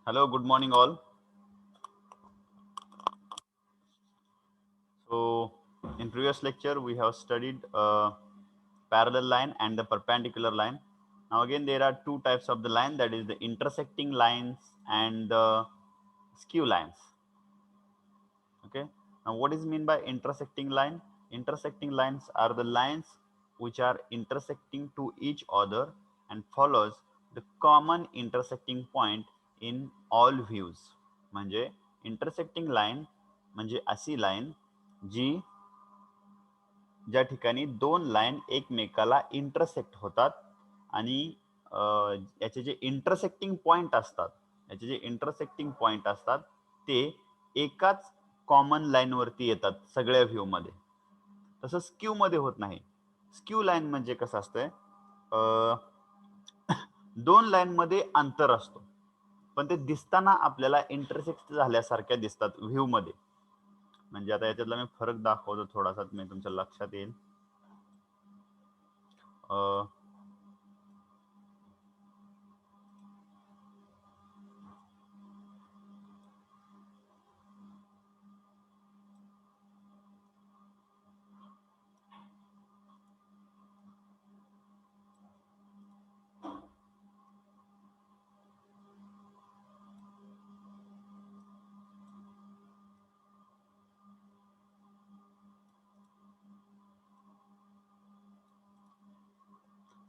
Hello, good morning all. So, in previous lecture, we have studied parallel line and the perpendicular line. Now, again, there are two types of the line, that is the intersecting lines and the skew lines. Okay. Now, what is mean by intersecting line? Intersecting lines are the lines which are intersecting to each other and follows the common intersecting point in all views. म्हणजे intersecting line म्हणजे अशी line जी ज्या ठिकाणी दोन line एकमेकाला intersect होतात आणि याचे जे इंटरसेक्टिंग पॉइंट असतात ते एकाच कॉमन लाईन वरती येतात सगळ्या व्ह्यू मध्ये. तसं स्क्यू मध्ये होत नाही. स्क्यू लाईन म्हणजे कसं असतंय, दोन लाईन मध्ये अंतर असतो पण ते दिसताना आपल्याला इंटरसेक्ट झाल्यासारख्या दिसतात व्ह्यू मध्ये. म्हणजे आता याच्यातला मी फरक दाखवतो थोडासा, मी तुमच्या लक्षात येईल.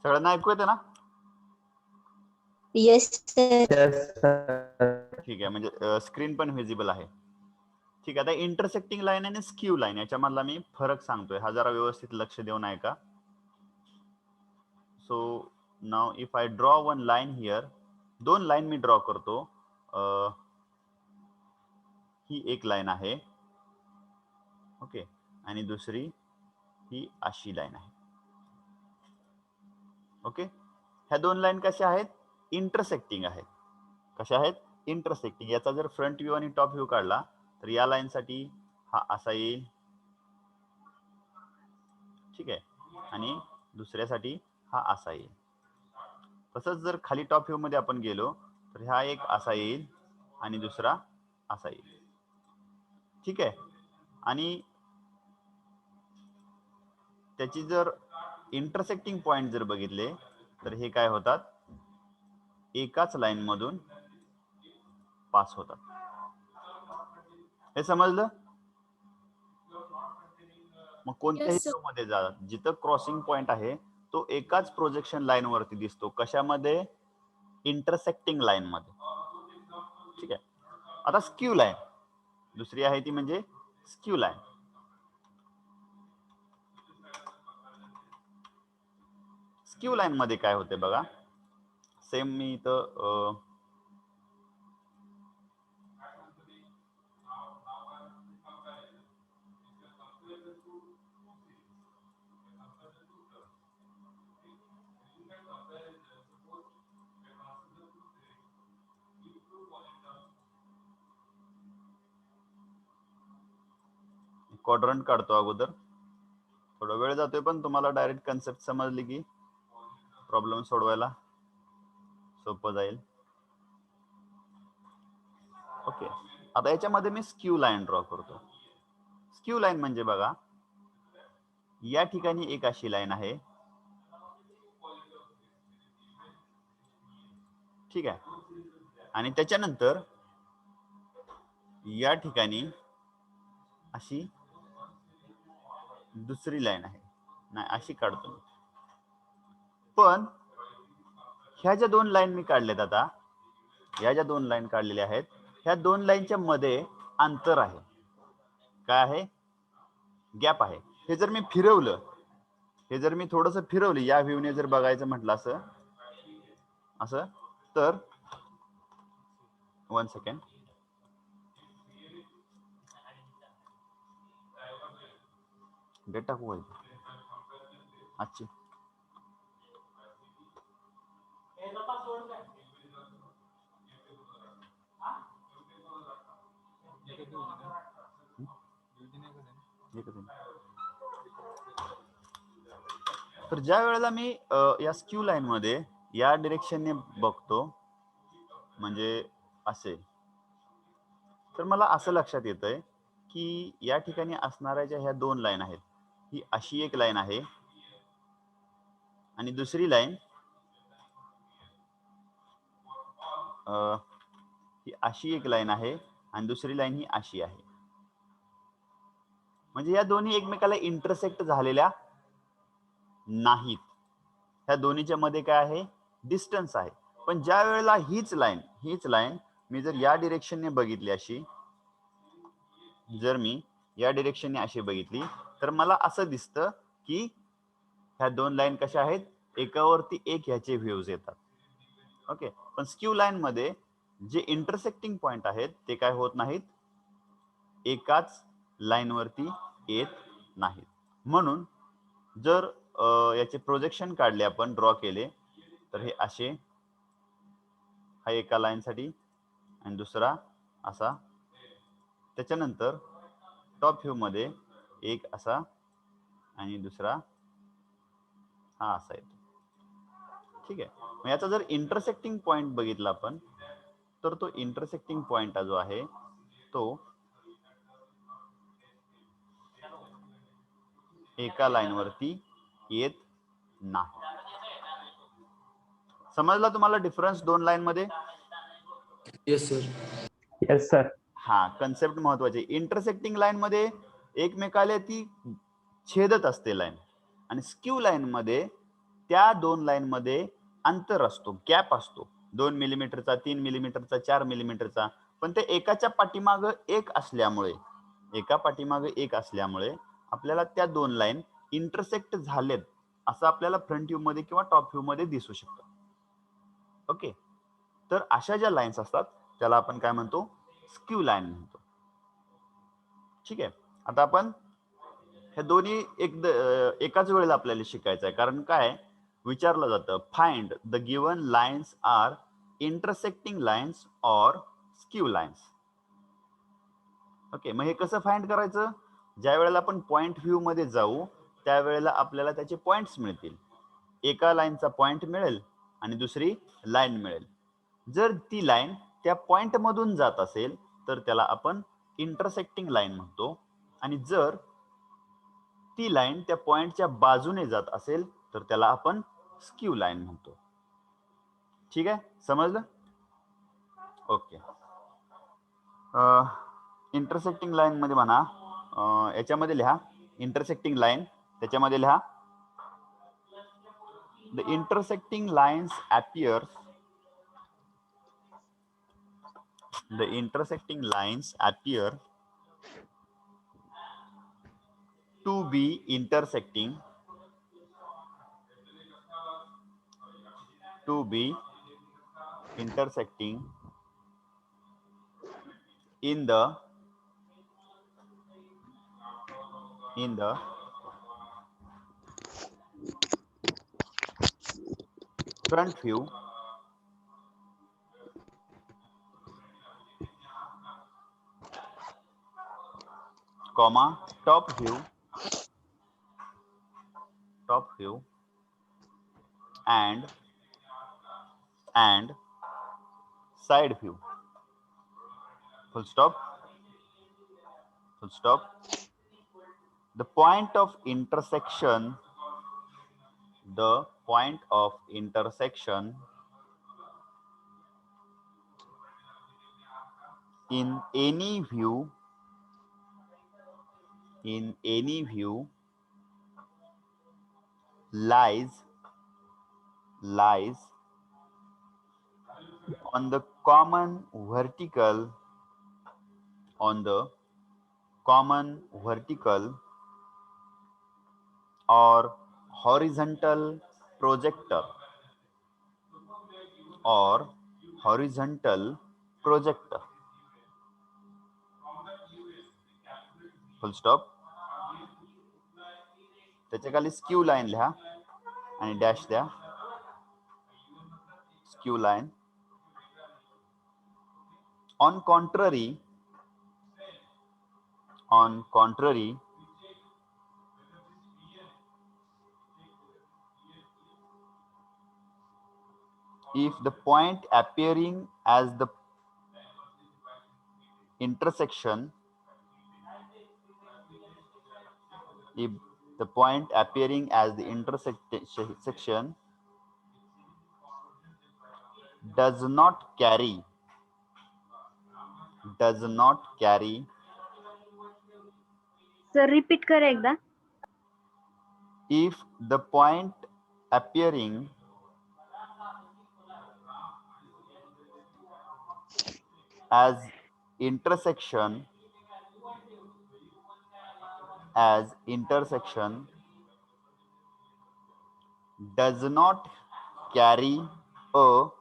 सगळ्यांना ऐकू येते ना? Yes sir. ठीक आहे, म्हणजे स्क्रीन पण व्हिजिबल आहे. ठीक आहे, आता इंटरसेक्टिंग लाईन आणि स्क्यू लाईन याच्यामधला मी फरक सांगतोय, हा जरा व्यवस्थित लक्ष देऊन ऐका. So now if I draw one line here, दोन लाईन मी ड्रॉ करतो. ही एक लाईन आहे, ओके, आणि दुसरी ही अशी लाईन आहे. ओके, ह्या दोन लाईन कशा आहेत? इंटरसेक्टिंग आहेत. कशा आहेत? इंटरसेक्टिंग. याचा जर फ्रंट व्ह्यू आणि टॉप व्ह्यू काढला तर या लाईन साठी हा असा येईल, ठीक आहे, आणि दुसऱ्यासाठी हा असा येईल. तसंच जर खाली टॉप व्ह्यू मध्ये आपण गेलो तर हा एक असा येईल आणि दुसरा असा येईल. ठीक आहे, आणि त्याची जर इंटरसेक्टिंग पॉइंट जर बघितले तर हे काय होतात, एकाच लाईन मधून पास होतात. हे समजलं? मग कोणत्याही Yes, sir. व्ह्यू मध्ये जा, जिथं क्रॉसिंग पॉइंट आहे तो एकाच प्रोजेक्शन लाईन वरती दिसतो. कशामध्ये? इंटरसेक्टिंग लाईन मध्ये. ठीक आहे, आता स्क्यू लाईन दुसरी आहे ती म्हणजे स्क्यू लाईन. स्क्यू लाईन मध्ये काय होते बघा, सेम मी इथं क्वाड्रंट काढतो अगोदर. थोडा वेळ जातोय पण तुम्हाला डायरेक्ट कन्सेप्ट समजली की प्रॉब्लेम सोडवायला सोपं जाईल. ओके, आता याच्यामध्ये मी स्क्यू लाईन ड्रॉ करतो. स्क्यू लाईन म्हणजे बघा, या ठिकाणी एक अशी लाईन आहे, ठीक आहे, आणि त्याच्यानंतर या ठिकाणी अशी दुसरी लाईन आहे. नाही, अशी काढतो. पण ह्या ज्या दोन लाईन मी काढल्यात, आता या ज्या दोन लाईन काढलेल्या आहेत, ह्या दोन लाईनच्या मध्ये अंतर आहे. काय आहे? गॅप आहे. हे जर मी फिरवलं, हे जर मी थोडस फिरवलं, या व्ह्यूने जर बघायचं म्हटलं असं असं, तर वन सेकंड, डेटा को आजची तर ज्या वेळेला मी या स्क्यू लाईन मध्ये या डिरेक्शनने बघतो, म्हणजे असेल तर मला असं लक्षात येतंय की या ठिकाणी असणाऱ्या ज्या ह्या दोन लाईन आहेत, ही अशी एक लाईन आहे आणि दुसरी लाईन ही अशी एक लाईन आहे आणि दुसरी लाईन ही अशी आहे. म्हणजे या दोन्ही एकमेकाला इंटरसेक्ट झालेल्या नाहीत. ह्या दोन्हीच्या मध्ये काय आहे, डिस्टन्स आहे. पण ज्या वेळेला हीच लाईन मी जर या डिरेक्शनने बघितली अशी, जर मी या डिरेक्शनने अशी बघितली तर मला असं दिसतं की ह्या दोन लाईन कशा आहेत, एकावरती एक ह्याचे व्ह्यूज येतात. ओके, पण स्क्यू लाईन मध्ये जे इंटरसेक्टिंग पॉइंट आहेत ते काय होत नाहीत, एकाच लाईन वरती येत नाहीत. म्हणून जर याचे प्रोजेक्शन काढले, आपण ड्रॉ केले तर हे असे, हा एका लाईन साठी आणि दुसरा असा. त्याच्यानंतर टॉप व्ह्यू मध्ये एक असा आणि दुसरा हा असा येतो. ठीक आहे, मग याचा जर इंटरसेक्टिंग पॉइंट बघितला आपण तर तो इंटरसेक्टिंग पॉइंट जो आहे तो एका लाईन वरती येत नाही. समजला तुम्हाला डिफरन्स दोन लाईन मध्ये? Yes sir. Yes sir. हा, कन्सेप्ट महत्वाची. इंटरसेक्टिंग लाईन मध्ये एकमेकाला ती छेदत असते लाईन, आणि स्क्यू लाईन मध्ये त्या दोन लाईन मध्ये अंतर असतो, गॅप असतो, 2 मिलीमीटरचा, 3 मिलीमीटरचा, 4 मिलीमीटरचा. पण ते एकाच्या पाठीमाग एक असल्यामुळे, आपल्याला त्या दोन लाईन इंटरसेक्ट झालेत असं आपल्याला फ्रंट व्ह्यू मध्ये किंवा टॉप व्ह्यू मध्ये दिसू शकतं. ओके, तर अशा ज्या लाईन्स असतात त्याला आपण काय म्हणतो, स्क्यू लाईन म्हणतो. ठीक आहे, आता आपण हे दोन्ही एकाच वेळेला आपल्याला शिकायचं आहे. कारण काय विचारलं जातं, find the given lines are intersecting lines और स्क्यू लाईन्स. ओके, मग हे कसं फाइंड करायचं? ज्या वेळेला आपण पॉइंट व्ह्यू मध्ये जाऊ त्यावेळेला आपल्याला त्याचे पॉइंट्स मिळतील. एका लाईनचा पॉइंट मिळेल आणि दुसरी लाईन मिळेल. जर ती लाईन त्या पॉइंट मधून जात असेल तर त्याला आपण इंटरसेक्टिंग लाईन म्हणतो, आणि जर ती लाईन त्या पॉइंटच्या बाजूने जात असेल तर त्याला आपण स्क्यू लाईन म्हणतो. ठीक आहे, समजलं? ओके, इंटरसेक्टिंग लाईन मध्ये म्हणा, याच्यामध्ये लिहा इंटरसेक्टिंग लाईन, त्याच्यामध्ये लिहा the intersecting lines appear to be intersecting in the front view comma top view and side view. Full stop. The point of intersection in any view lies on the common vertical or horizontal projector full stop. त्याच्या खाली skew line लिहा आणि dash द्या. Skew line. on contrary if the point appearing as the intersection, if the point appearing as the intersection does not carry sir repeat करा एकदा. if the point appearing as intersection does not carry a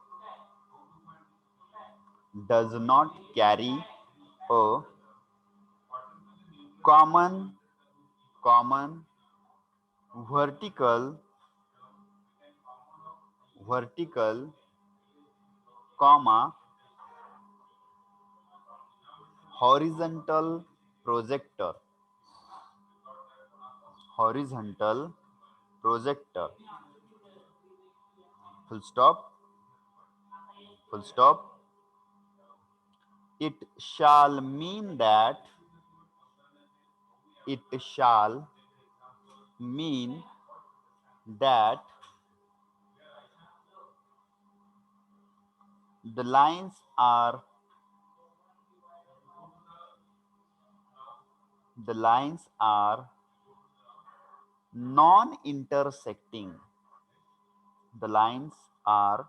common vertical, comma, horizontal projector, full stop, it shall mean that the lines are non-intersecting. The lines are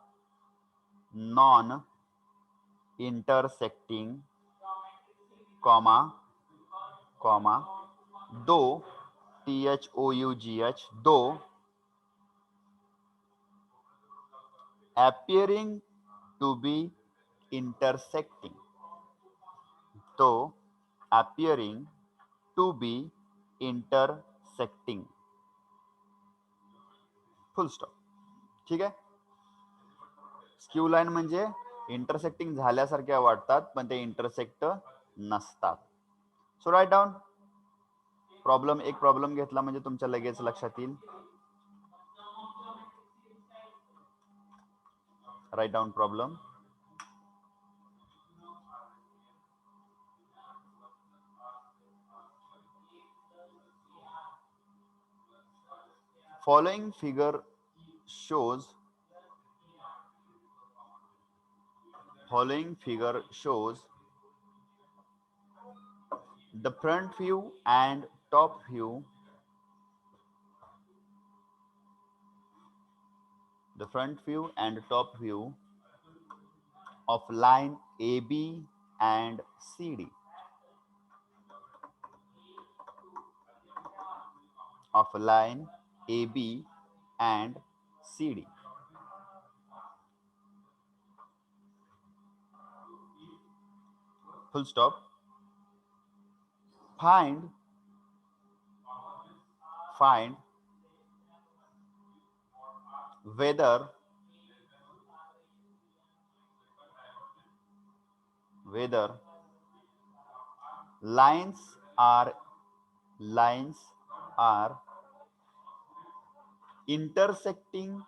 non-intersecting, comma, though, though appearing to be intersecting. Full stop. ठीक आहे. Skew line म्हणजे intersecting झाल्यासारख्या वाटतात पण ते intersect नसतात. So write down problem. एक problem घेतला म्हणजे तुमच्या लगेच लक्षात येईल. Write down problem. Following figure shows the front view and top view of line AB and CD. Full stop. Find whether lines are intersecting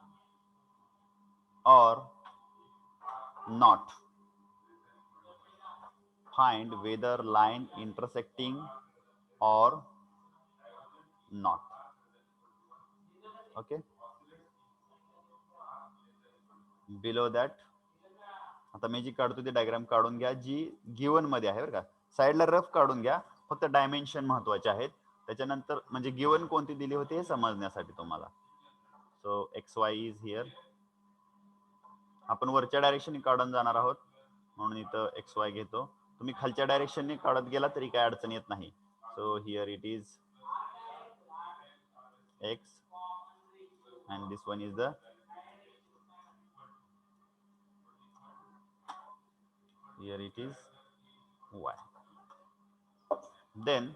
or not. Find whether line intersecting or not. Okay. Below that, आता मी जी काढतो ती diagram काढून घ्या जी given मध्ये आहे बरं का. साईडला रफ काढून घ्या. फक्त डायमेन्शन महत्वाचे आहेत. त्याच्यानंतर म्हणजे गिवन कोणती दिली होती हे समजण्यासाठी तुम्हाला. So x Y is here. आपण वरच्या डायरेक्शनने काढून जाणार आहोत म्हणून इथं एक्स वाय घेतो. तुम्ही खालच्या डायरेक्शनने काढत गेला तरी काय अडचण येत नाही. So here it is x and this one is the here it is y. Then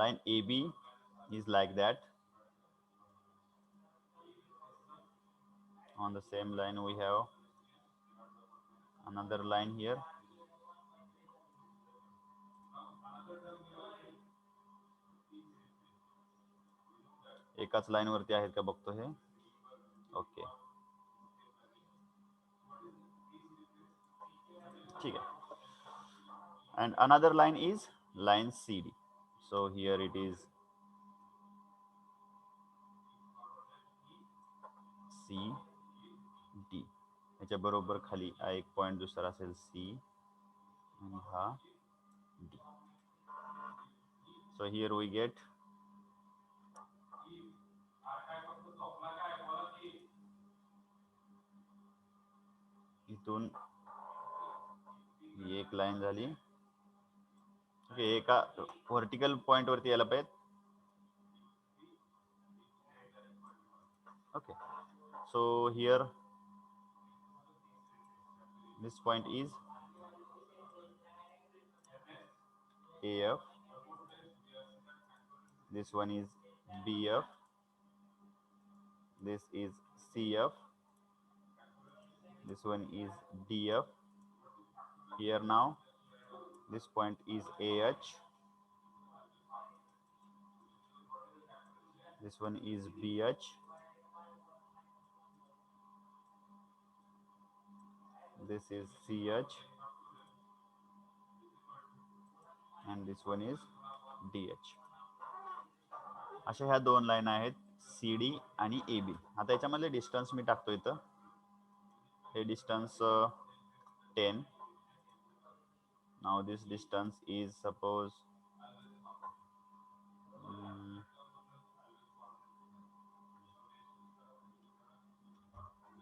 line AB is like that. On the same line we have another line here. एकाच लाईन वरती आहेत का बघतो हे. ओके. ठीक आहे. And another line is line CD. So here it is CD. याच्या बरोबर खाली हा एक पॉइंट दुसरा असेल C आणि हा D. So here we get इथून ही एक लाईन झाली. ओके, एका व्हर्टिकल पॉइंट वरती यायला पाहिजे. Okay, so here this point is AF, this one is BF, this is CF, this one is DF. Here now this point is AH, this one is BH, this is CH, and this one is DH. अशा ह्या दोन line आहेत CD आणि AB. आता याच्यामध्ये distance मी टाकतो इथं. हे distance 10. Now this distance is suppose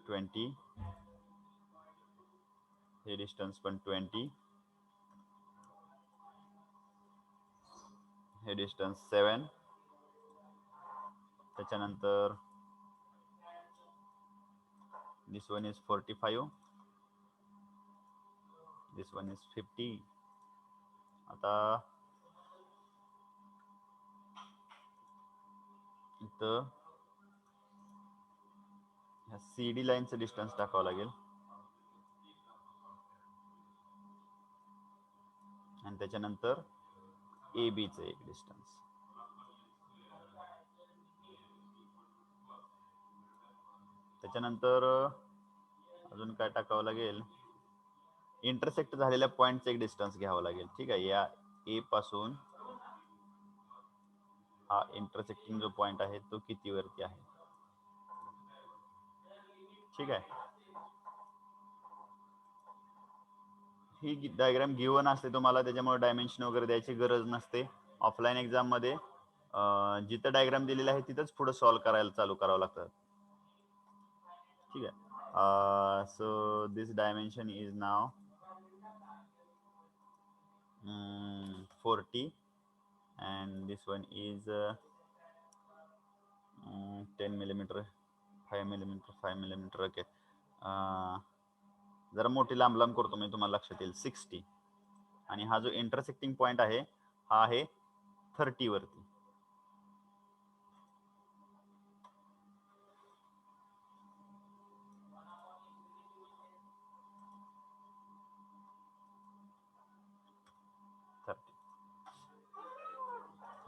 20. हे डिस्टन्स पण 20. हे डिस्टन्स 7. त्याच्यानंतर this one is 45, this one is 50. आता इथं ह्या CD लाईनचं डिस्टन्स टाकावं लागेल आणि त्याच्यानंतर AB चं एक डिस्टन्स. त्याच्यानंतर अजून काय टाकावं लागेल, इंटरसेक्ट झालेल्या पॉइंटचं एक डिस्टन्स घ्यावं लागेल. ठीक आहे, या A पासून हा इंटरसेक्टिंग जो पॉइंट आहे तो किती वरती आहे. ठीक आहे, ही डायग्राम गिवन असते तुम्हाला, त्याच्यामुळे डायमेन्शन वगैरे द्यायची गरज नसते. ऑफलाईन एक्झाम मध्ये जिथं डायग्राम दिलेला आहे तिथंच पुढे सॉल्व्ह करायला चालू करावं लागतं. ठीक आहे, so this dimension is now 40 and this one is 10 millimeter, 5 millimeter, 5 millimeter. Okay, जरा मोठी लांब लांब करतो मी, तुम्हाला लक्षात येईल. 60 आणि हा जो इंटरसेक्टिंग पॉइंट आहे हा आहे 30 वरती.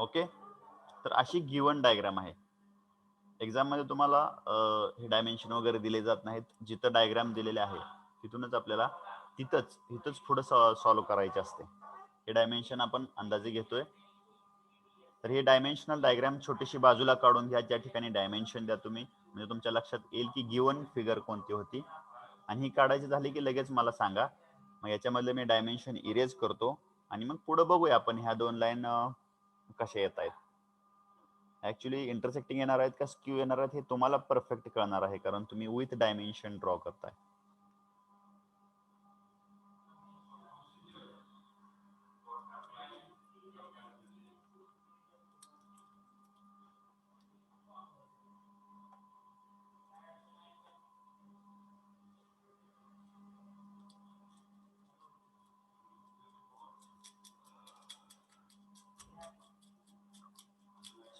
ओके, तर अशी गिवन डायग्राम आहे. एक्झाम मध्ये तुम्हाला हे डायमेन्शन वगैरे दिले जात नाहीत. जिथं डायग्राम दिलेले आहे तिथूनच आपल्याला इथंच पुढे सॉल्व्ह करायचे असते. हे डायमेन्शन आपण अंदाजे घेतोय. तर हे डायमेन्शनल डायग्राम छोटीशी बाजूला काढून घ्या, ज्या ठिकाणी डायमेन्शन द्या तुम्ही, म्हणजे तुमच्या लक्षात येईल की गिवन फिगर कोणती होती. आणि ही काढायची झाली की लगेच मला सांगा. मग याच्यामधले मी डायमेन्शन इरेज करतो आणि मग पुढे बघूया आपण ह्या दोन लाईन कशा येत आहेत. ऍक्च्युली इंटरसेक्टिंग येणार आहेत का स्क्यू येणार आहेत हे तुम्हाला परफेक्ट कळणार आहे, कारण तुम्ही विथ डायमेन्शन ड्रॉ करताय.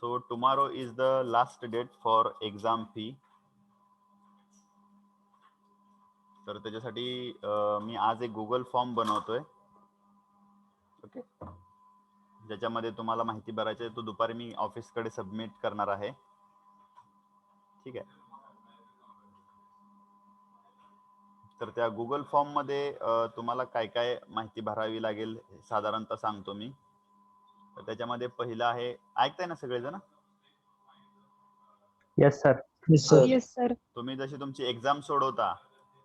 So tomorrow is the last date for exam fee. तर त्याच्यासाठी मी आज एक गुगल फॉर्म बनवतोय. ओके, ज्याच्यामध्ये तुम्हाला माहिती भरायची आहे. तो दुपारी मी ऑफिसकडे सबमिट करणार आहे. ठीक आहे, तर त्या गुगल फॉर्म मध्ये तुम्हाला काय काय माहिती भरावी लागेल साधारणतः सांगतो मी. तर त्याच्यामध्ये पहिलं आहे, ऐकताय ना सगळेजण? Yes sir. Yes, sir. Yes, sir. तुम्ही जशी तुमची एक्झाम सोडवता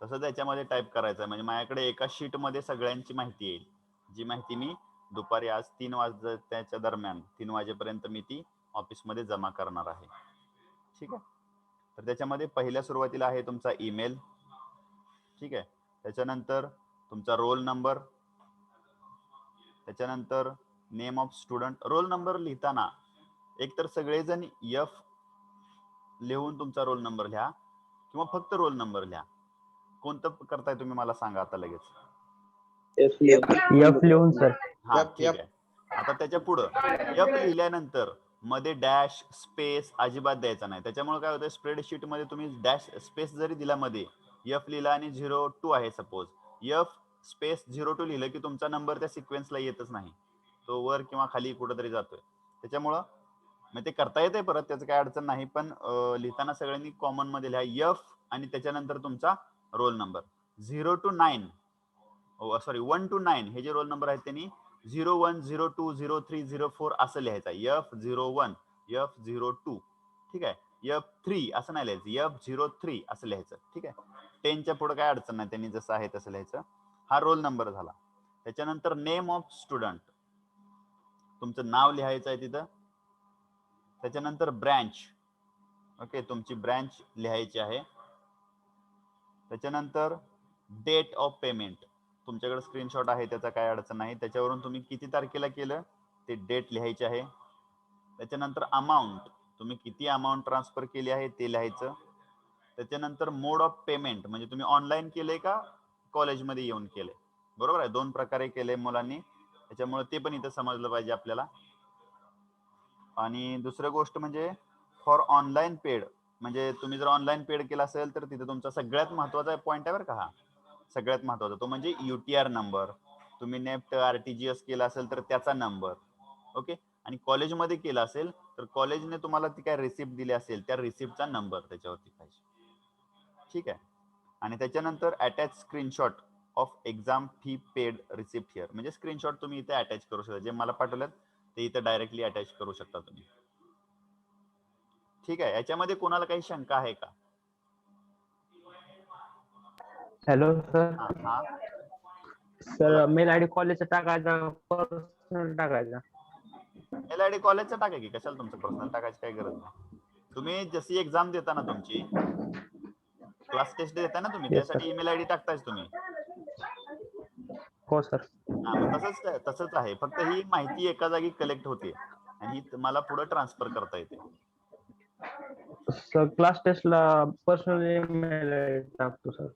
तसं त्याच्यामध्ये टाईप करायचं आहे. म्हणजे माझ्याकडे एका शीट मध्ये सगळ्यांची माहिती येईल, जी माहिती मी दुपारी आज 3 वाजताच्या दरम्यान 3 वाजेपर्यंत मी ती ऑफिसमध्ये जमा करणार आहे. ठीक आहे. तर त्याच्यामध्ये पहिल्या सुरुवातीला आहे तुमचा ईमेल. ठीक आहे. त्याच्यानंतर तुमचा रोल नंबर, त्याच्यानंतर name of student. Roll number लिहिताना एकतर सगळेजण एफ लिहून तुमचा रोल नंबर लिहा किंवा फक्त रोल नंबर लिहा. कोणतं करताय तुम्ही मला सांगा आता लगेच. एफ लिहून सर. हा ठीक आहे. आता त्याच्या पुढं एफ लिहिल्यानंतर मध्ये डॅश स्पेस अजिबात द्यायचा नाही. त्याच्यामुळे काय होतं, स्प्रेडशीट मध्ये तुम्ही डॅश स्पेस जरी दिला मध्ये, एफ लिहिला आणि 02 आहे सपोज, एफ स्पेस 02 लिहिलं की तुमचा नंबर त्या सिक्वेन्सला येतच नाही, तो वर किंवा खाली कुठेतरी जातोय. त्याच्यामुळं मग ते करता येते परत, त्याचं काय अडचण नाही, पण लिहिताना सगळ्यांनी कॉमन मध्ये लिहा एफ आणि त्याच्यानंतर तुमचा roll number. 0 to 9 sorry 1 to 9 हे जे रोल नंबर आहेत त्यांनी 01 02 03 04 असं लिहायचं. F01 F02 ठीक आहे. F3 असं नाही लिहायचं, F03 असं लिहायचं. ठीक आहे. 10च्या पुढे काय अडचण नाही, त्यांनी जसं आहे तसं लिहायचं. हा रोल नंबर झाला. त्याच्यानंतर नेम ऑफ स्टुडंट, तुमचं नाव लिहायचं आहे तिथं. त्याच्यानंतर ब्रँच, ओके, तुमची ब्रँच लिहायची आहे. त्याच्यानंतर डेट ऑफ पेमेंट, तुमच्याकडे स्क्रीनशॉट आहे त्याचा काय अडचण नाही, त्याच्यावरून तुम्ही किती तारखेला केलं ते डेट लिहायची आहे. त्याच्यानंतर अमाऊंट, तुम्ही किती अमाऊंट ट्रान्सफर केली आहे ते लिहायचं. त्याच्यानंतर मोड ऑफ पेमेंट, म्हणजे तुम्ही ऑनलाईन केले का कॉलेजमध्ये येऊन केले. बरोबर आहे, 2 प्रकारे केले मुलांनी, त्याच्यामुळे ते पण इथं समजलं पाहिजे आपल्याला. आणि दुसरी गोष्ट म्हणजे फॉर ऑनलाईन पेड, म्हणजे तुम्ही जर ऑनलाईन पेड केला असेल तर तिथे तुमचा सगळ्यात महत्वाचा पॉईंट आहे बरं का, हा सगळ्यात महत्वाचा तो म्हणजे UTR नंबर. तुम्ही नेफ्ट RTGS केला असेल तर त्याचा नंबर, ओके. आणि कॉलेजमध्ये केला असेल तर कॉलेजने तुम्हाला ती काय रिसिप्ट दिली असेल त्या रिसिप्टचा नंबर त्याच्यावरती पाहिजे. ठीक आहे. आणि त्याच्यानंतर attach screenshot of exam fee paid receipt here, म्हणजे स्क्रीनशॉट तुम्ही इथे अटॅच करू शकता. जे मला पाठवलं ते इथे डायरेक्टली अटॅच करू शकता तुम्ही. ठीक आहे. याच्यामध्ये कोणाला काही शंका आहे का? Hello sir. हा सर मेल आयडी कॉलेजचा टाकायचा, पर्सनल टाकायचा? मेल आयडी कॉलेजचा टाका की, कशाला तुमचं पर्सनल टाकायची काही गरज नाही. तुम्ही जशी एक्झाम देता ना, तुमची क्लास टेस्ट देता ना तुम्ही, त्यासाठी ईमेल आयडी टाकतायच तुम्ही. हो सर. हा, मग तसंच आहे, फक्त ही माहिती एका जागी कलेक्ट होते आणि ही मला पुढे ट्रान्सफर करता येते. सर क्लास टेस्टला पर्सनल ईमेल आयडी टाकतो सर.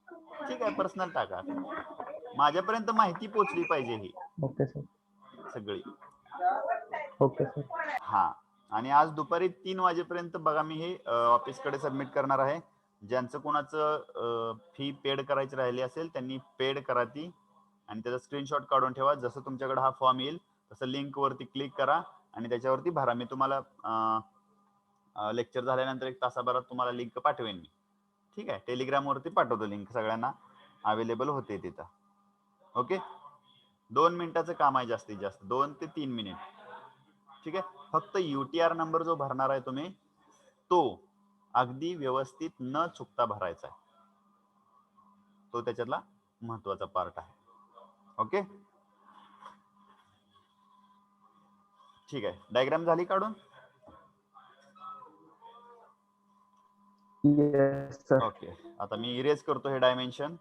ठीक आहे, पर्सनल टाका. माझ्यापर्यंत माहिती पोहोचली पाहिजे ही ओके सर. सगळी. Okay sir. हा, आणि आज दुपारी 3 वाजेपर्यंत बघा मी हे ऑफिसकडे सबमिट करणार आहे. ज्यांचं कोणाचं फी पेड करायची राहिली असेल त्यांनी पेड करा ती, आणि त्याचा स्क्रीनशॉट काढून ठेवा. जसं तुमच्याकडे हा फॉर्म येईल तसं लिंक वरती क्लिक करा आणि त्याच्यावरती भरा. मी तुम्हाला लेक्चर झाल्यानंतर 1 तासाभरात तुम्हाला लिंक पाठवेन मी. ठीक आहे. टेलिग्राम वरती पाठवतो लिंक, सगळ्यांना अवेलेबल होते तिथं. ओके. 2 मिनिटाचं काम आहे, जास्तीत जास्त 2 ते 3 मिनिट. ठीक आहे. फक्त UTR नंबर जो भरणार आहे तुम्ही तो अगदी व्यवस्थित न चुकता भरायचा आहे, तो त्याच्यातला महत्वाचा पार्ट आहे. ओके. ठीक आहे. डायग्राम झाली काढून? Yes sir. ओके. आता मी इरेज करतो हे डायमेन्शन.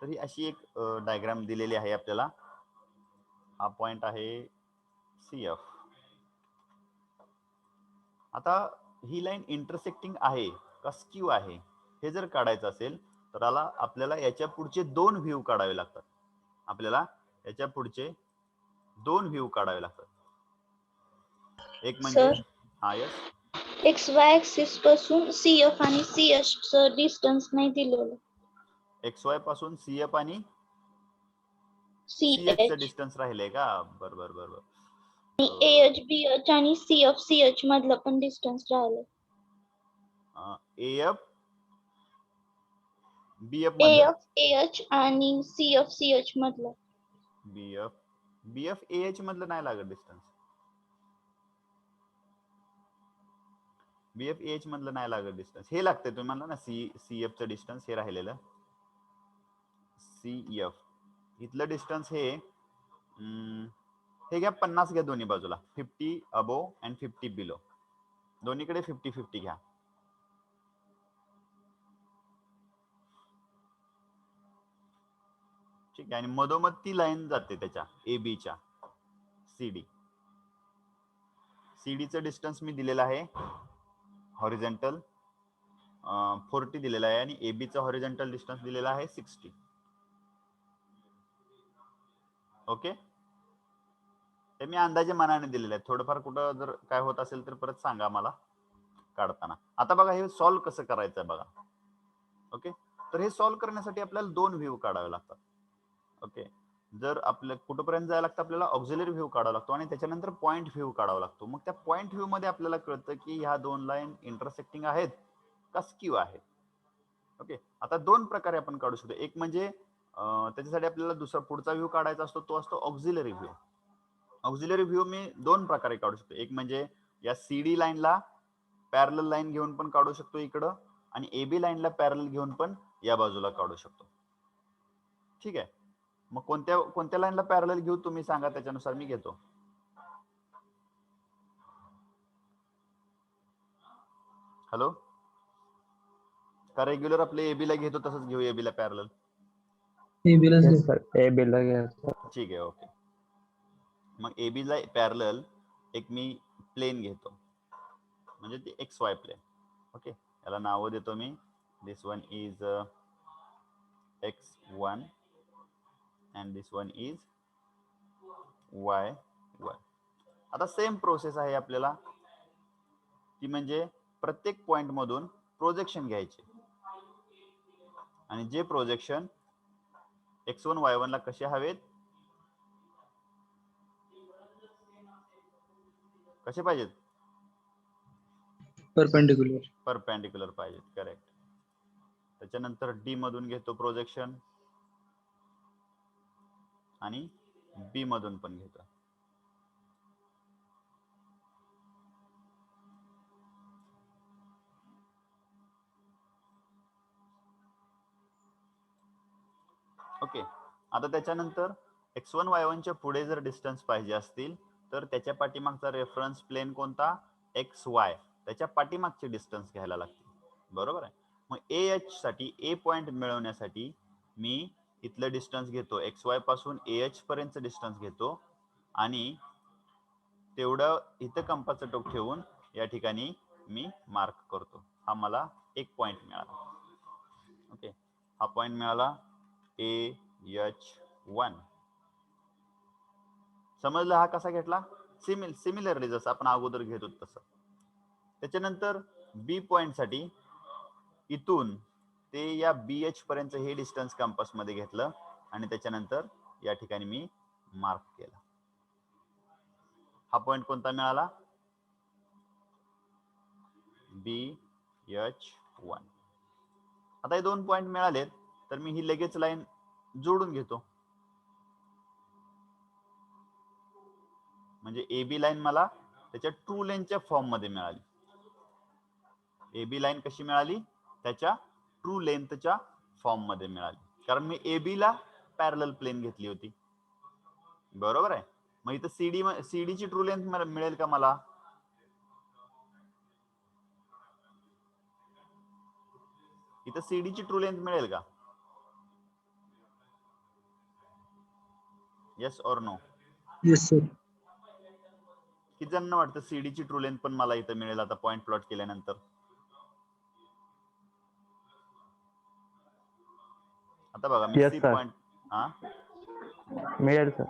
तर ही अशी एक डायग्राम दिलेली आहे आपल्याला. हा पॉइंट आहे CF. आता ही लाईन इंटरसेक्टिंग आहे का स्क्यू आहे हे जर काढायचं असेल तर आपल्याला याच्या पुढचे 2 व्ह्यू काढावे लागतात. आपल्याला याच्या पुढचे 2 व्ह्यू काढावे लागतात. एक म्हणजे हा यस XY ऍक्सिस पासून CF आणि CS चं डिस्टन्स नाही दिलेलं. XY पासून CF आणि सी CH चं एच डिस्टन्स राहिले का? बरोबर बरोबर. AH BH आणि CF CH मधलं पण डिस्टन्स राहिलं. AF BF मधलं AF AH आणि CF CH मधलं. BF AH मधलं नाही लागत डिस्टन्स. BF AH मधलं नाही लागत डिस्टन्स. हे लागतंय तुम्ही म्हणला ना CF चं डिस्टन्स हे राहिलेलं. CF इथलं डिस्टन्स हे घ्या 50 घ्या दोन्ही बाजूला. 50 अबोव अँड 50 बिलो. दोन्हीकडे 50-50 घ्या. ठीक आहे. आणि मधोमध ती लाईन जाते त्याच्या AB च्या CD चं डिस्टन्स मी दिलेलं आहे हॉरिझॉन्टल 40 दिलेला आहे आणि AB चा हॉरिझॉन्टल डिस्टन्स दिलेला आहे 60. ओके, ते मी अंदाजे मनाने दिलेले आहे. थोडंफार कुठं जर काय होत असेल तर परत सांगा मला काढताना. आता बघा हे सॉल्व्ह कसं करायचं बघा. ओके, तर हे सॉल्व्ह करण्यासाठी आपल्याला 2 व्ह्यू काढावे लागतात. ओके, जर आपल्या कुठपर्यंत जायला लागतं आपल्याला ऑक्झिलरी व्ह्यू काढावा लागतो आणि त्याच्यानंतर पॉइंट व्ह्यू काढावा लागतो. मग त्या पॉइंट व्ह्यू मध्ये आपल्याला कळतं की ह्या 2 लाईन इंटरसेक्टिंग आहेत का स्क्यू आहेत. ओके, आता 2 प्रकारे आपण काढू शकतो. एक म्हणजे त्याच्यासाठी आपल्याला दुसरा पुढचा व्ह्यू काढायचा असतो, तो असतो ऑक्झिलरी व्ह्यू. ऑक्झिलरी व्ह्यू मी 2 प्रकारे काढू शकतो. एक म्हणजे या CD लाईनला पॅरलल लाईन घेऊन पण काढू शकतो इकडं आणि AB लाईनला पॅरलल घेऊन पण या बाजूला काढू शकतो. ठीक आहे, मग कोणत्या लाईनला पॅरलल घेऊ तुम्ही सांगा, त्याच्यानुसार मी घेतो. हॅलो, का रेग्युलर आपले AB ला घेतो तसंच घेऊ AB ला पॅरलल? Yes, sir. AB ला घ्यायचं. ठीक आहे. ओके, मग AB ला पॅरलल एक मी प्लेन घेतो, म्हणजे ती XY प्लेन. ओके, याला नाव देतो मी. This one is X1 and this one is Y1. आता सेम प्रोसेस आहे आपल्याला, ती म्हणजे प्रत्येक पॉइंट मधून प्रोजेक्शन घ्यायचे आणि जे प्रोजेक्शन X1 Y1 ला कसे हवेत, कसे पाहिजेत, परपेंडिक्युलर पाहिजेत. करेक्ट. त्याच्यानंतर D मधून घेतो प्रोजेक्शन आणि B मधून पण घेतो. ओके, आता त्याच्यानंतर X1 Y1 च्या पुढे जर डिस्टन्स पाहिजे असतील तर त्याच्या पाठीमागचा रेफरन्स प्लेन कोणता, XY, त्याच्या पाठीमागचे डिस्टन्स घ्यायला लागते. बरोबर आहे. मग AH साठी A पॉइंट मिळवण्यासाठी मी इथलं डिस्टन्स घेतो, XY पासून AH पर्यंत डिस्टन्स घेतो आणि तेवढं इथं कंपासचं टोक ठेवून या ठिकाणी मी मार्क करतो. हा मला एक पॉइंट मिळाला. ओके, हा पॉइंट मिळाला AH1. समजलं हा कसा घेतला? सिमिलरली जसं आपण अगोदर घेत होतो तसं. त्याच्यानंतर B पॉइंट साठी इथून ते या BH पर्यंत हे डिस्टन्स कंपास मध्ये घेतलं आणि त्याच्यानंतर या ठिकाणी मी मार्क केला. हा पॉइंट कोणता मिळाला? BH1. आता हे 2 पॉइंट मिळालेत तर मी ही लगेच लाईन जोडून घेतो. म्हणजे AB लाईन मला त्याच्या ट्रू लेंथच्या फॉर्म मध्ये मिळाली. AB लाईन कशी मिळाली? त्याच्या ट्रू लेंथच्या फॉर्म मध्ये मिळाली, कारण मी AB ला पॅरलल प्लेन घेतली होती. बरोबर आहे. मग इथं CD ची ट्रू लेंथ मिळेल का मला? इथं CD ची ट्रू लेंथ मिळेल का? Yes or no? Yes sir. किती जणांना वाटतं CD ची ट्रू लेंथ पण मला इथं मिळेल आता पॉइंट प्लॉट केल्यानंतर? आता बघा मी Yes, C sir. पॉइंट मिळेल सर.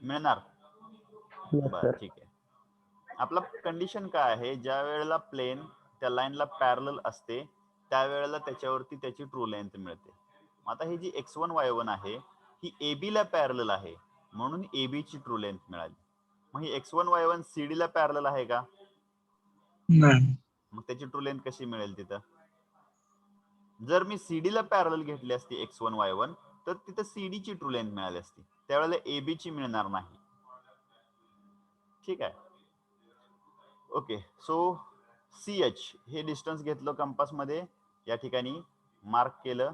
मिळणार. Yes, बरं, sir. ठीक आहे. आपला कंडिशन काय आहे, ज्या वेळेला प्लेन त्या लाईनला पॅरलल असते त्यावेळेला त्याच्यावरती त्याची ट्रू लेंथ मिळते. आता ही जी x1 y1 आहे ही AB ला पॅरलल आहे म्हणून AB ची ट्रू लेंथ मिळाली. मग ही x1 y1 CD ला पॅरलल आहे का? नाही. मग त्याची ट्रू लेंथ कशी मिळेल तिथं? जर मी CD ला पॅरलल घेतली असती x1 y1 तर तिथं CD ची ट्रू लेंथ मिळाली असती, त्यावेळेला AB ची मिळणार नाही. ठीक आहे. ओके, सो CH हे डिस्टन्स घेतलं कंपास मध्ये, या ठिकाणी मार्क केलं,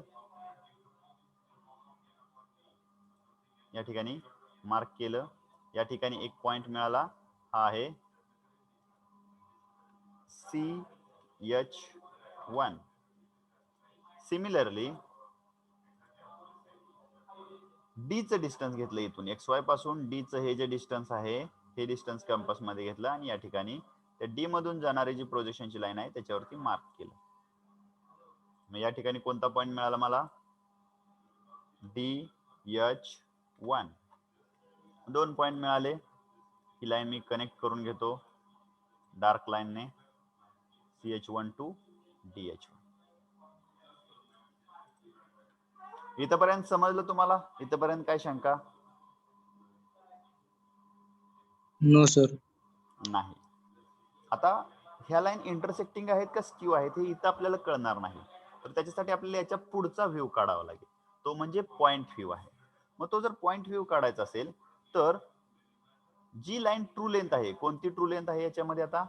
या ठिकाणी मार्क केलं, या ठिकाणी एक पॉइंट मिळाला, हा आहे CH1. सिमिलरली D चं डिस्टन्स घेतलं इथून XY पासून D चं हे जे डिस्टन्स आहे हे डिस्टन्स कंपास मध्ये घेतलं आणि या ठिकाणी त्या D मधून जाणारी जी प्रोजेक्शनची लाईन आहे त्याच्यावरती मार्क केलं. मग या ठिकाणी कोणता पॉइंट मिळाला मला? DH1. 2 पॉइंट मिळाले. ही लाईन मी कनेक्ट करून घेतो डार्क लाईनने, CH1 टू DH1. इथपर्यंत समजलं तुम्हाला? इथपर्यंत काय शंका? No sir. नाही. आता ह्या लाईन इंटरसेक्टिंग आहेत का स्क्यू आहेत हे इथं आपल्याला कळणार नाही, तर त्याच्यासाठी आपल्याला याच्या पुढचा व्ह्यू काढावा लागेल, तो म्हणजे पॉइंट व्ह्यू आहे. मग तो जर पॉइंट व्ह्यू काढायचा असेल तर जी लाईन ट्रू लेंथ आहे, कोणती ट्रू लेंथ आहे याच्यामध्ये? आता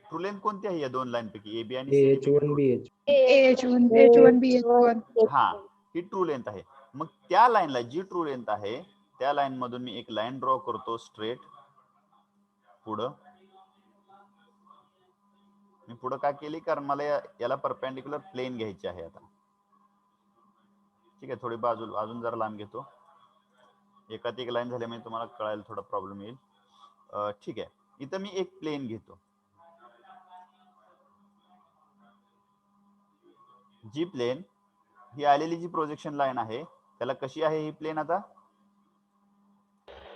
ट्रू लेंथ कोणती आहे या दोन लाईन पैकी? AB आणि CD पैकी AH1 true- BH. H1 BH1. हा, ही ट्रू लेंथ आहे. मग त्या लाईनला जी ट्रू लेंथ आहे त्या लाईन मधून मी एक लाईन ड्रॉ करतो स्ट्रेट पुढं. मी पुढं का केली? कारण मला याला परपेंडिक्युलर प्लेन घ्यायचे आहे आता. ठीक आहे, थोडी बाजू अजून जरा लांब घेतो, एकात एक लाईन झाली म्हणजे तुम्हाला कळायला थोडा प्रॉब्लेम येईल. ठीक आहे, इथं मी एक प्लेन घेतो. जी प्लेन ही आलेली जी प्रोजेक्शन लाईन आहे त्याला कशी आहे ही प्लेन? आता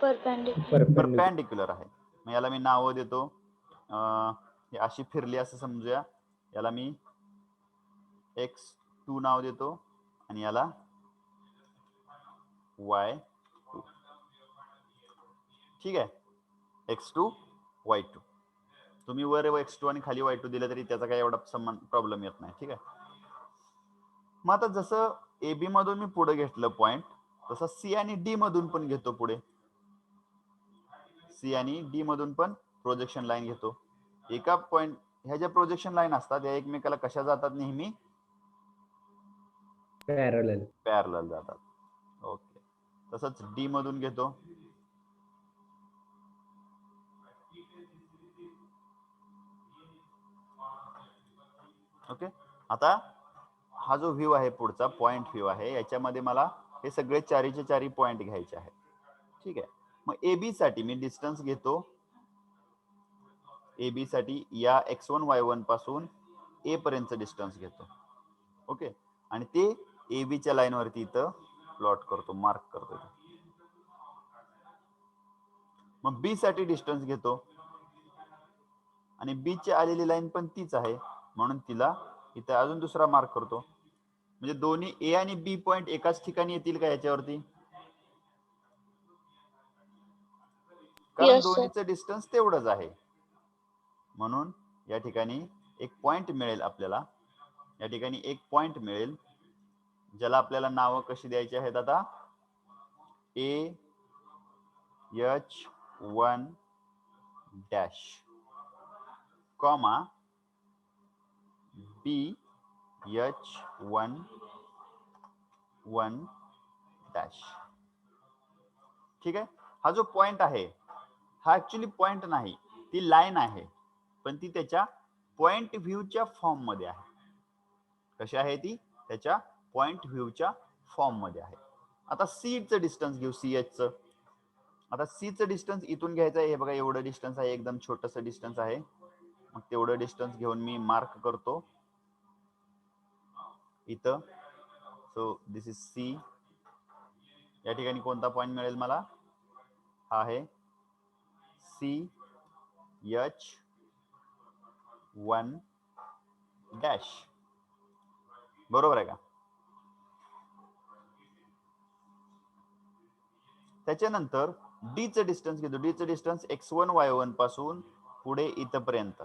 परपेंडिक्युलर आहे. मग याला मी नाव देतो, ही अशी फिरली असं समजूया, याला मी x2 नाव देतो आणि याला y2. ठीक आहे, x2 y2. तुम्ही वर x2 आणि खाली y2 दिलं तरी त्याचा काही एवढा प्रॉब्लेम येत नाही. ठीक आहे. मग आता जसं AB मधून मी पुढे घेतलं पॉइंट, तसं C आणि D मधून पण घेतो पुढे. C आणि D मधून पण प्रोजेक्शन लाईन घेतो. एका पॉइंट, ह्या ज्या प्रोजेक्शन लाईन असतात या एकमेकाला कशा जातात? नेहमी पॅरलल जातात. ओके, तसंच D मधून घेतो. ओके, आता हा जो व्ह्यू आहे पुढचा पॉइंट व्ह्यू आहे, याच्यामध्ये मला हे सगळे चारीचे चारी पॉइंट घ्यायचे आहेत. ठीक आहे. मग AB साठी मी डिस्टन्स घेतो, AB साठी या x1 y1 पासून A पर्यंतचं डिस्टन्स घेतो. ओके, आणि ते AB च्या लाईन वरती इथं प्लॉट करतो, मार्क करतो. मग B साठी डिस्टन्स घेतो आणि B ची आलेली लाईन पण तीच आहे म्हणून तिला इथे अजून दुसरा मार्क करतो. म्हणजे दोन्ही A आणि B पॉइंट एकाच ठिकाणी येतील का याच्यावरती? कारण Yes, sir. दोन्हीचं डिस्टन्स तेवढंच आहे, म्हणून या ठिकाणी एक पॉइंट मिळेल आपल्याला. या ठिकाणी एक पॉइंट मिळेल ज्याला आपल्याला नावं कशी द्यायची आहेत? आता AH1 dash comma BH1 dash. ठीक आहे. हा जो पॉइंट आहे हा ऍक्च्युली पॉइंट नाही, ती लाईन आहे, पण ती त्याच्या पॉइंट व्ह्यूच्या फॉर्म मध्ये आहे. कशी आहे ती? त्याच्या पॉइंट व्ह्यूच्या फॉर्म मध्ये आहे. आता C चं डिस्टन्स घेऊ, CH चं. आता C चं डिस्टन्स इथून घ्यायचं आहे. हे बघा एवढं डिस्टन्स आहे, एकदम छोटस डिस्टन्स आहे. मग तेवढं डिस्टन्स घेऊन मी मार्क करतो इथं. So this is C. या ठिकाणी कोणता पॉइंट मिळेल मला? हा आहे CH1 डॅश. बरोबर आहे का? त्याच्यानंतर डी चं डिस्टन्स घेतो. डी चं डिस्टन्स x1 y1 पासून पुढे इथपर्यंत.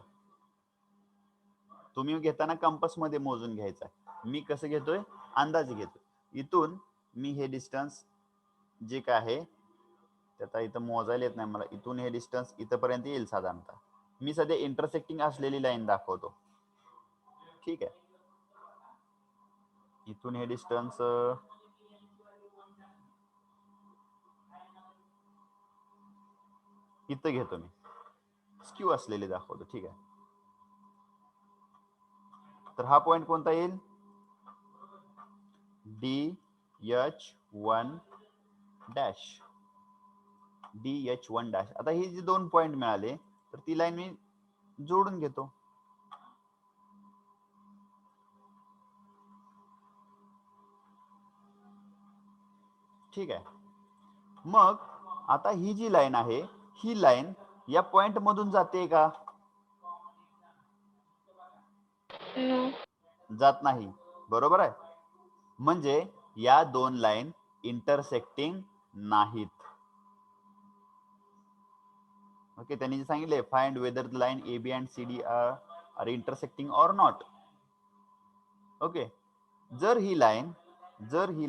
तुम्ही घेताना कंपास मध्ये मोजून घ्यायचा. मी कसं घेतोय? अंदाजे घेतोय. इथून मी हे डिस्टन्स जे काय आहे ते आता इथं मोजायला येत नाही मला. इथून हे डिस्टन्स इथपर्यंत येईल साधारणतः. मी सध्या इंटरसेक्टिंग असलेली लाईन दाखवतो. ठीक आहे. इथून हे डिस्टन्स इथं घेतो मी. स्क्यू असलेली दाखवतो. ठीक आहे. तर हा पॉइंट कोणता येईल? DH1 dash. DH1 dash. आता ही जी 2 पॉइंट मिळाले तर ती लाईन मी जोडून घेतो. ठीक आहे. मग आता ही जी लाईन आहे ही लाईन या पॉइंट मधून जाते का? जात नाही. बरोबर आहे. म्हणजे या दोन लाईन इंटरसेक्टिंग नाहीत. ओके. त्यांनी जे सांगितले find whether the line AB and CD are intersecting or not. Okay. जर ही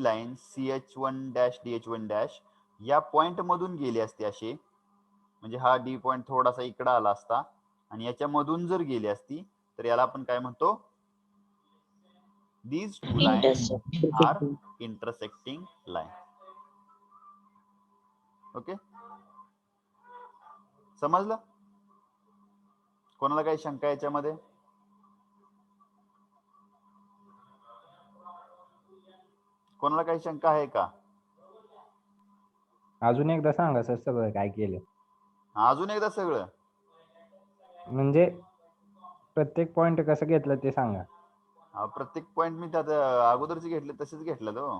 line CH1 dash DH1 dash या पॉइंट मधून गेली असती अशी, म्हणजे हा डी पॉइंट थोडासा इकडे आला असता आणि याच्या मधून जर गेली असती तर याला आपण काय म्हणतो? These two lines are intersecting line. Okay. समजलं? कोणाला काही शंका याच्यामध्ये? कोणाला काही शंका आहे का? अजून एकदा सांगा सर सगळं काय केलं. अजून एकदा सगळं म्हणजे प्रत्येक पॉइंट कसं घेतलं ते सांगा. प्रत्येक पॉइंट मी त्यात अगोदरचे घेतले तसेच घेतलं तो.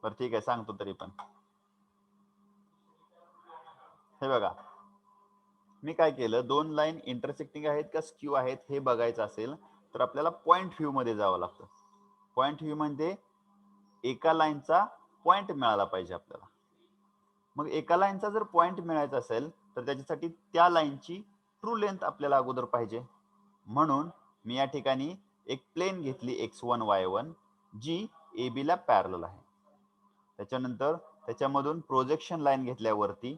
बरं ठीक आहे, सांगतो तरी पण. हे बघा, मी काय केलं, दोन लाईन इंटरसेक्टिंग आहेत का स्क्यू आहेत हे बघायचं असेल तर आपल्याला पॉइंट व्ह्यू मध्ये जावं लागतं. पॉइंट व्ह्यू म्हणजे एका लाईनचा पॉइंट मिळाला पाहिजे आपल्याला. मग एका लाईनचा जर पॉइंट मिळायचा असेल तर त्याच्यासाठी त्या लाईनची ट्रू लेंथ आपल्याला अगोदर पाहिजे. म्हणून मी या ठिकाणी एक प्लेन घेतली x1 y1 जी AB ला पॅरलल आहे. त्याच्यानंतर त्याच्यामधून प्रोजेक्शन लाईन घेतल्यावरती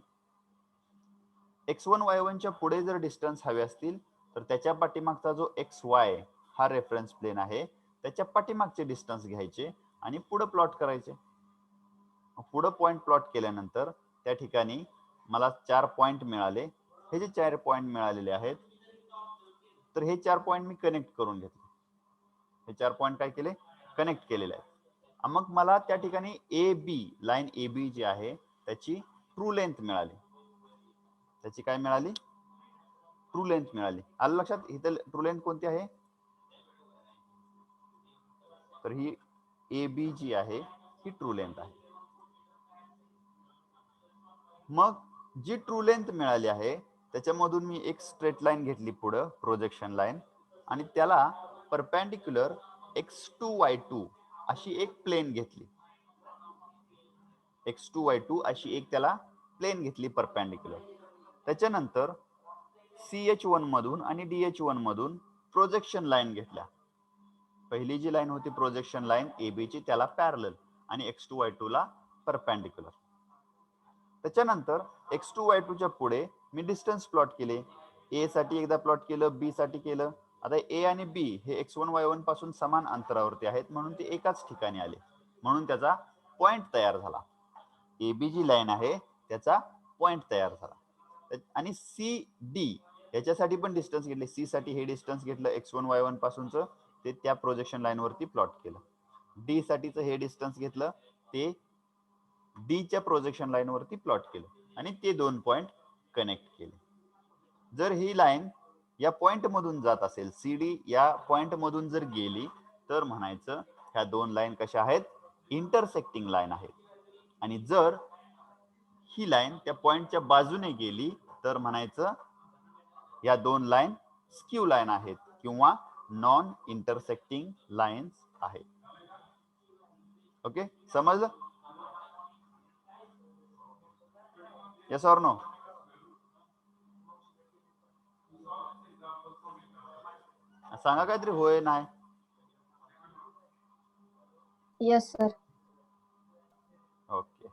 x1 y1 च्या पुढे जर डिस्टन्स हवे असतील तर त्याच्या पाठीमागचा जो xy हा रेफरन्स प्लेन आहे त्याच्या पाठीमागचे डिस्टन्स घ्यायचे आणि पुढे प्लॉट करायचे. पुढे पॉइंट प्लॉट केल्यानंतर त्या ठिकाणी मला 4 पॉइंट मिळाले. हे जे 4 पॉइंट मिळालेले आहेत तर हे 4 पॉइंट मी कनेक्ट करून घेतले. हे 4 पॉइंट काय केले? कनेक्ट केलेले आहेत. मग मला त्या ठिकाणी AB लाईन AB जी आहे त्याची ट्रू लेंथ मिळाली. त्याची काय मिळाली? ट्रू लेंथ मिळाली. आलं लक्षात? इथे ट्रू लेंथ कोणती आहे? तर ही AB जी आहे ही ट्रू लेंथ आहे. मग जी ट्रू लेंथ मिळाली आहे त्याच्यामधून मी एक स्ट्रेट लाईन घेतली पुढे, प्रोजेक्शन लाईन, आणि त्याला परपेंडिक्युलर x2 y2 अशी एक प्लेन घेतली. x2 y2 अशी एक त्याला प्लेन घेतली परपेंडिक्युलर. त्याच्यानंतर CH1 मधून आणि DH1 मधून प्रोजेक्शन लाईन घेतल्या. पहिली जी लाईन होती प्रोजेक्शन लाईन AB ची त्याला पॅरलल आणि x2 y2 ला परपेंडिक्युलर. त्याच्यानंतर x2 y2 च्या पुढे मी डिस्टन्स प्लॉट केले. A साठी एकदा प्लॉट केलं, B साठी केलं. आता A आणि B हे x1 y1 पासून समान अंतरावरती आहेत म्हणून ते एकाच ठिकाणी आले, म्हणून त्याचा पॉइंट तयार झाला. AB जी लाईन आहे त्याचा पॉइंट तयार झाला. आणि CD याच्यासाठी पण डिस्टन्स घेतले. C साठी हे डिस्टन्स घेतलं x1 y1 पासूनचं, ते त्या प्रोजेक्शन लाईन वरती प्लॉट केलं. D साठीचं हे डिस्टन्स घेतलं, ते D च्या प्रोजेक्शन लाईन वरती प्लॉट केलं आणि ते दोन पॉइंट कनेक्ट केले. जर ही लाईन या पॉइंट मधून जात असेल, CD या पॉइंट मधून जर गेली तर म्हणायचं ह्या दोन लाईन कशा आहेत? इंटरसेक्टिंग लाईन आहेत. आणि जर ही लाईन त्या पॉइंटच्या बाजूने गेली तर म्हणायचं या दोन लाईन स्क्यू लाईन आहेत किंवा नॉन इंटरसेक्टिंग लाईन्स आहेत. ओके, समजलं? Yes or no? सांगा काहीतरी होय नाही. Yes, sir. Okay.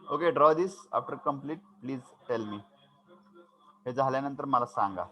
Okay, draw this after complete. Please tell me. हे झाल्यानंतर मला सांगा.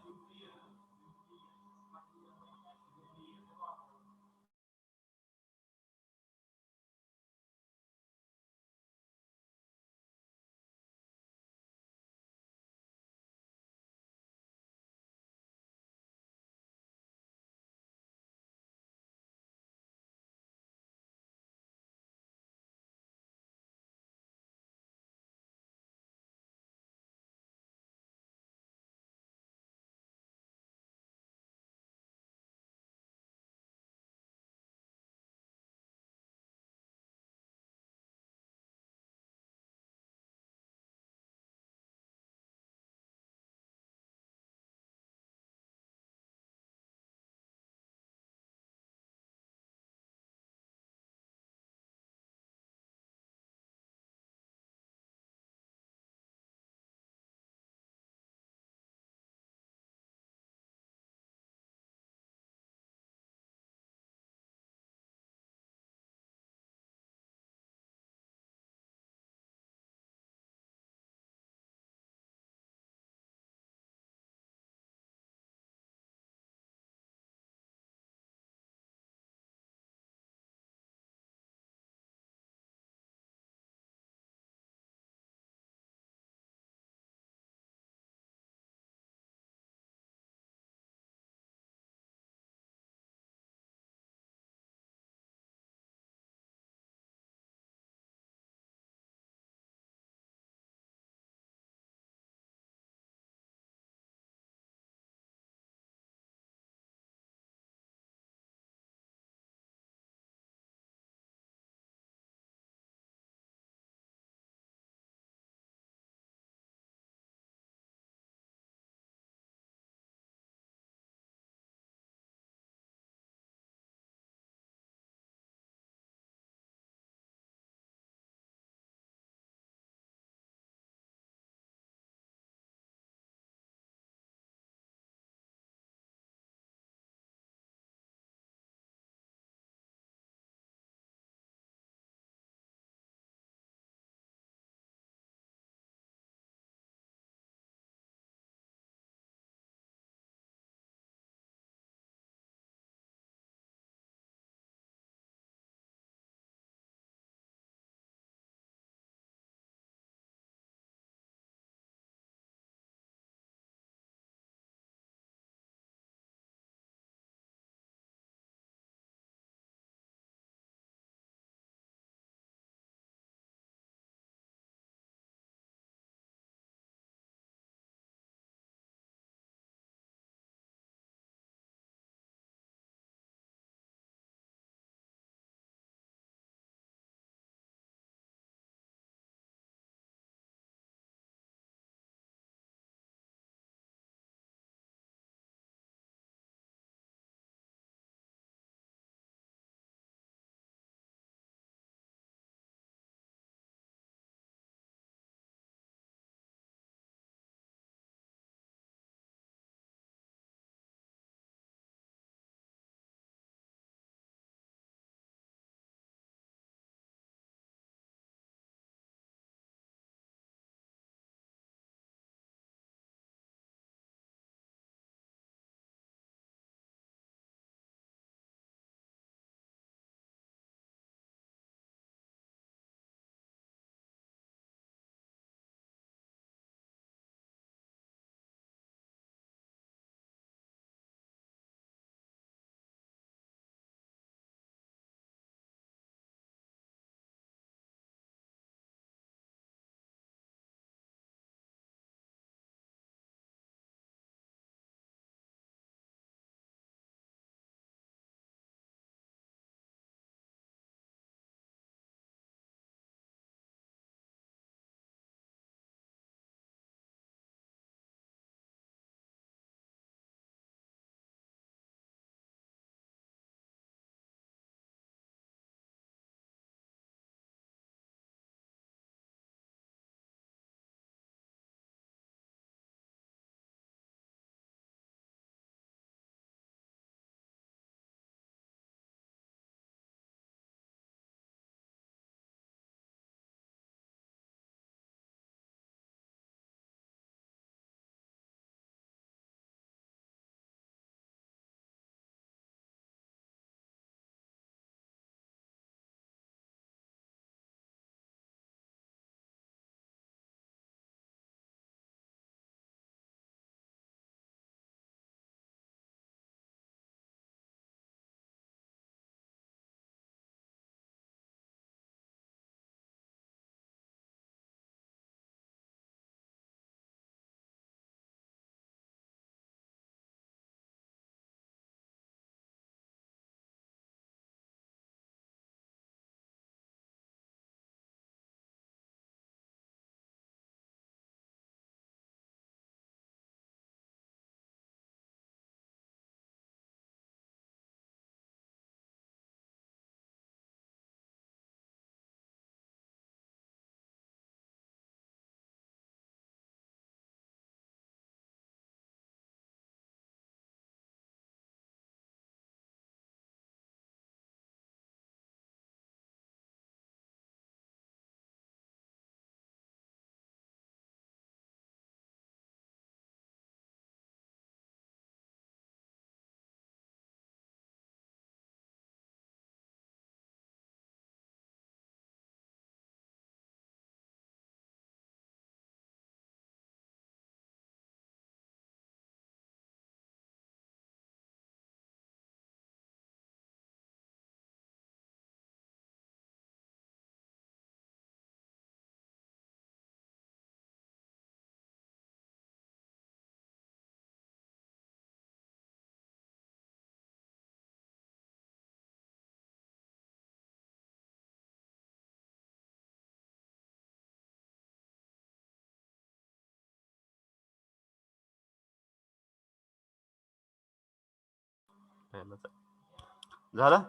पहिलाच आहे. झालं.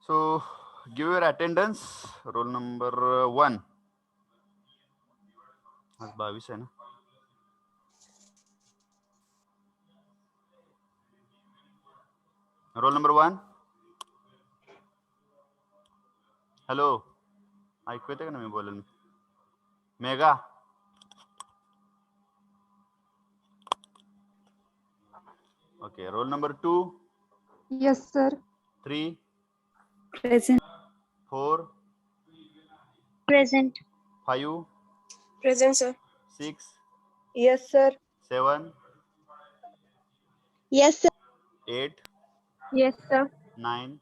So give your attendance. Roll number 1. आज 22 आहे ना. Roll number 1. हॅलो, ऐकू येते का ना मी बोलेन? Megha. Okay. Roll number 2, Yes, sir. 3, Present. 4, Present. 5, Present, sir. 6, Yes, sir. 7, Yes, sir. 8, Yes, sir. 9,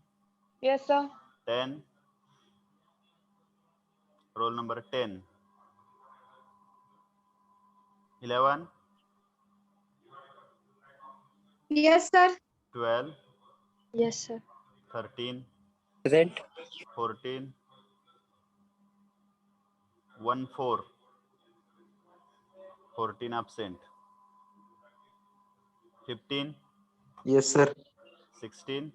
Yes, sir. 10. Roll number 10, 11, Yes, sir. 12, Yes, sir. 13, Present. 14, 1, 4, 14 absent, 15, Yes, sir. 16.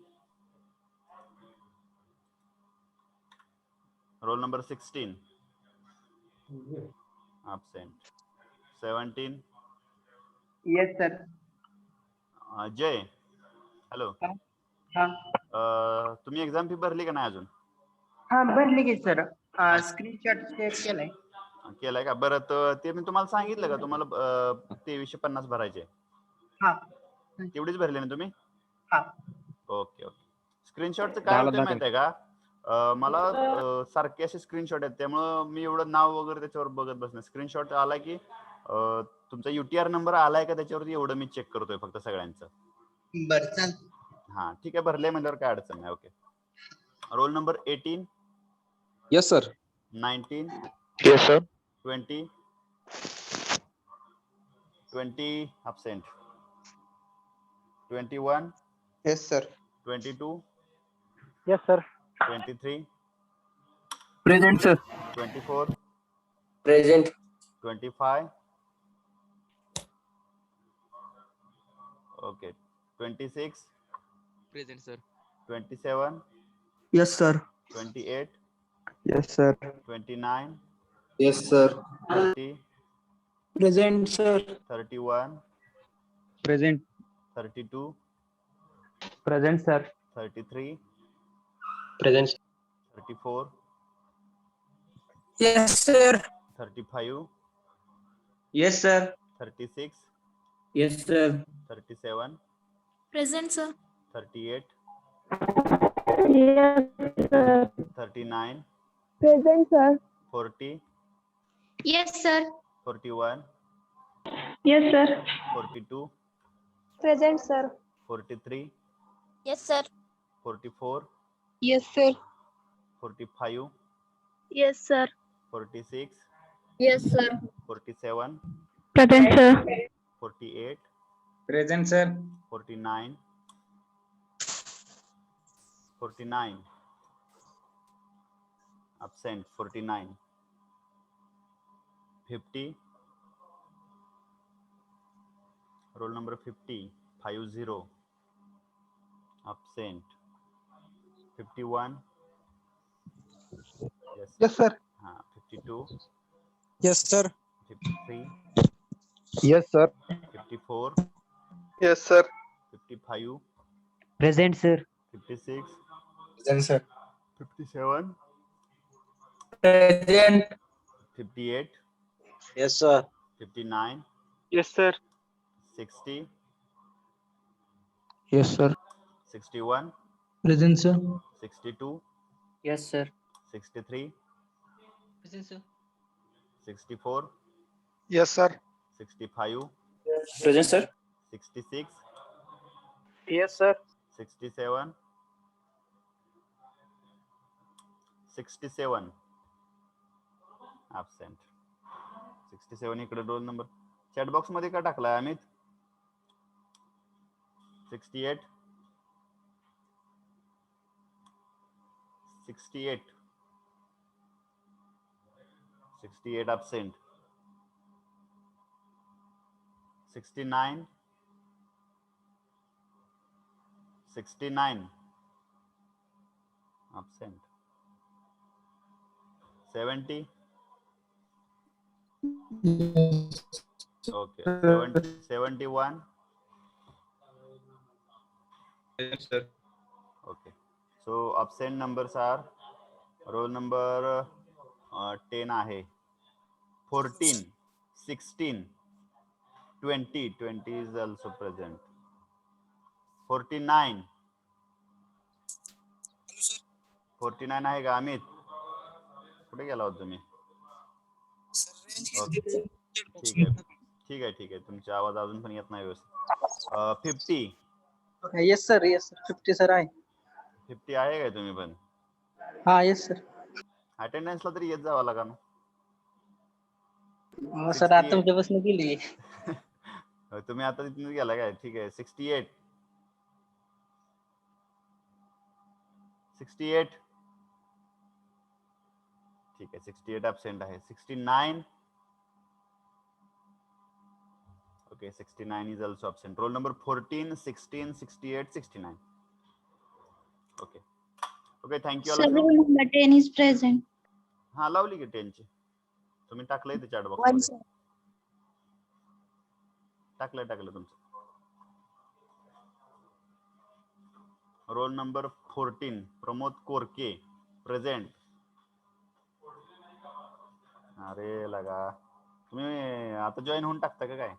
Roll number 16, absent, 17. Yes, sir. जय, hello. हा तुम्ही exam fee भरली का नाही अजून? हा भरली की sir. Screenshot share केलाय. केलाय का? बरं, तर ते मी तुम्हाला सांगितलं का तुम्हाला 2350 भरायचे? हा तेवढीच भरली ना तुम्ही? हा. Okay okay. स्क्रीनशॉटचं काय होतं माहिती आहे का? मला सारखे असे स्क्रीनशॉट आहेत, त्यामुळं मी एवढं नाव वगैरे त्याच्यावर बघत बसणार. स्क्रीनशॉट आला की तुमचा UTR नंबर आलाय का त्याच्यावरती एवढं मी चेक करतोय फक्त सगळ्यांचं. बर चाल. हा ठीक आहे, भरले म्हणल्यावर काय अडचण नाही. Okay. Roll number 18, Yes, sir. 19, Yes, sir. 20, 20 absent, 21, Yes, sir. 22, Yes, sir. 23, Present, sir. 24, Present. 25. Okay. 26, Present, sir. 27, Yes, sir. 28, Yes, sir. 29, Yes, sir. 30, Present, sir. 31, Present. 32, Present, sir. 33, Present. 34, Yes, sir. 35, Yes, sir. 36, Yes, sir. 37, Present, sir. 38, Yes, sir. 39, Present, sir. 40, Yes, sir. 41, Yes, sir. 42, Present, sir. 43, Yes, sir. 44, Yes, sir. 45, Yes, sir. 46, Yes, sir. 47, Present, sir. 48, Present, sir. 49, 49, absent, 49, 50, roll number 50, 50, absent, 51, Yes, sir. 52, Yes, sir. 53, Yes, sir. 54, Yes, sir. 55, Present, sir. 56, Present, sir. 57, Present. 58, Yes, sir. 59, Yes, sir. 60, Yes, sir. 61, Present, sir. 62, Yes, sir. 63, Present, sir. 64, Yes, sir. 65, Present, sir. 66, Yes, sir. 67, 67, absent, 67. इकडे roll number chat box मध्ये का टाकलाय Amit? 68, 68, 68 absent, 69, 69 absent. 70. Okay. 71. Yes, sir. Okay. So absent numbers are roll number 10 आहे, 14, 16, 20 is also present, 49. 49 आहे का अमित? कुठे गेला होता तुम्ही? ओके, ठीक आहे तुमचा आवाज अजून पण येत नाही व्यवस्थित. 50. येस सर, 50 सर आहे. 50 आहे काय तुम्ही पण? हा येस सर. अटेंडन्सला तरी येत जावं लागा ना. सर आता तुमच्यापासून गेली. तुम्ही आता तिथून गेला काय? ठीक आहे. 68. ठीक आहे, 68 ऍबसेंट आहे. 69. Okay, 69 is also absent. Roll number 14, 16, 68, 69. Okay, thank you all of you. Roll number 10 is present. हा, लावली की 10 ची. तुम्ही टाकलंय ते चॅट बॉक्स मध्ये. टाकलं तुमचं. रोल नंबर 14 प्रमोद कोरके प्रेझेंट. अरे लगा, तुम्ही आता जॉईन होऊन टाकता का काय?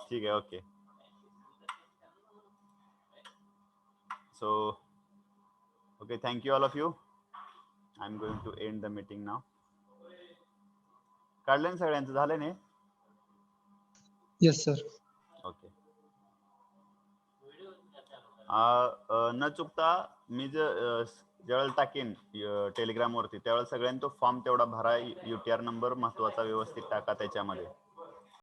ठीक आहे, okay. So, okay, thank you all of you. I'm going to end the meeting now. काढलं सगळ्यांचं, झालं नाही? Yes sir. ओके. न चुकता मी ज्यावेळेला टाकेन टेलिग्राम वरती त्यावेळेला सगळ्यांनी तो फॉर्म तेवढा भरा. UTR नंबर महत्वाचा व्यवस्थित टाका त्याच्यामध्ये.